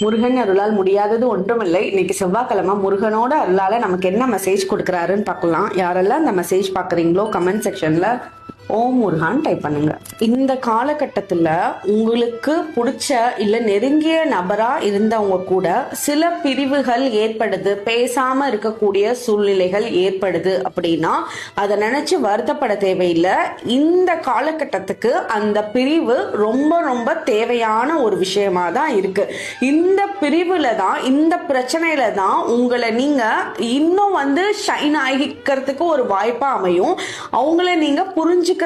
முருகன் அருளால் முடியாதது ஒன்றுமில்லை. இன்னைக்கு செவ்வாய்க்கிழமை முருகனோட அருளால நமக்கு என்ன மெசேஜ் கொடுக்குறாருன்னு பார்க்கலாம். யாரெல்லாம் இந்த மெசேஜ் பார்க்குறீங்களோ கமெண்ட் செக்ஷன்ல ஓம் முருகான் டைப் பண்ணுங்க. இந்த காலகட்டத்தில் உங்களுக்கு பிடிச்ச இல்லை நெருங்கிய நபரா இருந்தவங்க கூட சில பிரிவுகள் ஏற்படுது, பேசாம இருக்கக்கூடிய சூழ்நிலைகள் ஏற்படுது அப்படின்னா அதை நினைச்சு வருத்தப்பட தேவையில்லை. இந்த காலகட்டத்துக்கு அந்த பிரிவு ரொம்ப ரொம்ப தேவையான ஒரு விஷயமா தான் இருக்கு. இந்த பிரிவுல தான், இந்த பிரச்சனையில தான் உங்களை நீங்க இன்னும் ஷைன் ஆகிக்கிறதுக்கு ஒரு வாய்ப்பா அமையும். அவங்கள நீங்க புரிஞ்சுக்கிறதுக்கு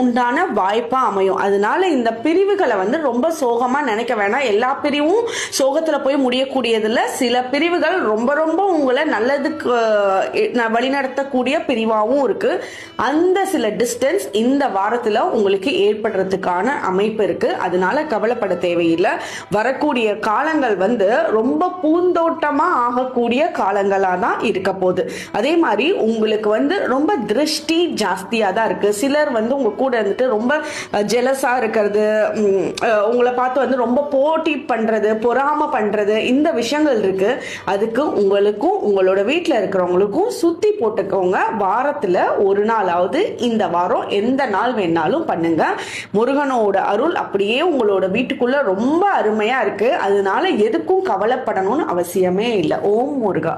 உண்டான வாய்ப்பா அமையும். அதனால இந்த பிரிவுகளை ரொம்ப சோகமா நினைக்க வேணாம். எல்லா பிரிவும் சோகத்துல போய் முடியக்கூடியதுல சில பிரிவுகள் ரொம்ப ரொம்ப உங்களை நல்லதுக்கு வழிநடத்தக்கூடிய பிரிவாகவும் இருக்கு. அந்த சில டிஸ்டன்ஸ் இந்த வாரத்துல உங்களுக்கு ஏற்படுறதுக்கான அமைப்பு இருக்கு. அதனால கவலைப்பட தேவையில்லை. வரக்கூடிய காலங்கள் ரொம்ப பூந்தோட்டமா ஆகக்கூடிய காலங்களா தான் இருக்க போகுது. அதே மாதிரி உங்களுக்கு ரொம்ப திருஷ்டி ஜாஸ்தியா தான் இருக்கு. சிலர் உங்க கூட இருந்துட்டு ரொம்ப ஜெலஸா இருக்கிறது, உங்களை பார்த்து ரொம்ப போட்டி பண்றது, பொறாம பண்றது, இந்த விஷயங்கள் இருக்கு. அதுக்கு உங்களுக்கும் உங்களோட வீட்டில் இருக்கிறவங்களுக்கும் சுத்தி போட்டுக்கோங்க. வாரத்துல ஒரு நாளாவது இந்த வாரம் எந்த நாள் வேணாலும் பண்ணுங்க. முருகனோட அருள் அப்படியே உங்களோட வீட்டுக்குள்ள ரொம்ப அருமையா இருக்கு. அதனால எதுக்கும் கவலைப்படணும்னு அவசியமே இல்லை. ஓம் முருகா.